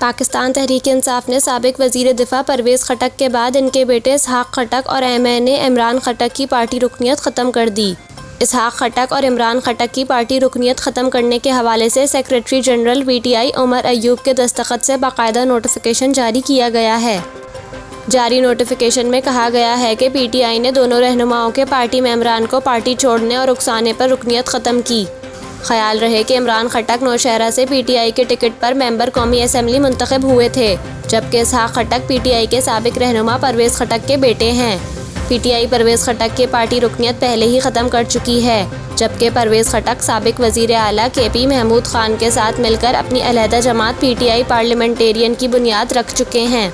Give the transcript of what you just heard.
पाकिस्तान तहरीक-ए-इंसाफ ने साबिक वज़ीर दिफ़ा परवेज़ खटक के बाद इनके बेटे इसहाक खटक और एमएनए इमरान खटक की पार्टी रुकनियत ख़त्म कर दी। इसहाक खटक और इमरान खटक की पार्टी रुकनियत ख़त्म करने के हवाले से secretary general PTI Umar Ayub के दस्तखत से बाकायदा नोटिफिकेशन जारी किया गया है। जारी नोटिफिकेशन में कहा गया है कि पीटीआई ने दोनों रहनुमाओं के पार्टी मेंबरान को पार्टी छोड़ने और उकसाने पर रुकनियत ख़त्म की। ख्याल रहे कि इमरान खटक नौशहरा से पीटीआई के टिकट पर मेंबर कौमी असम्बली मुंतखब हुए थे, जबकि इसहाक खटक पीटीआई के साबिक रहनुमा परवेज़ खटक के बेटे हैं। पीटीआई परवेज़ खटक की पार्टी रुकनियत पहले ही ख़त्म कर चुकी है, जबकि परवेज़ खटक साबिक वज़ीर आला केपी महमूद खान के साथ मिलकर अपनी अलहदा जमात पीटीआई पार्लियामेंटेरियन की बुनियाद रख चुके हैं।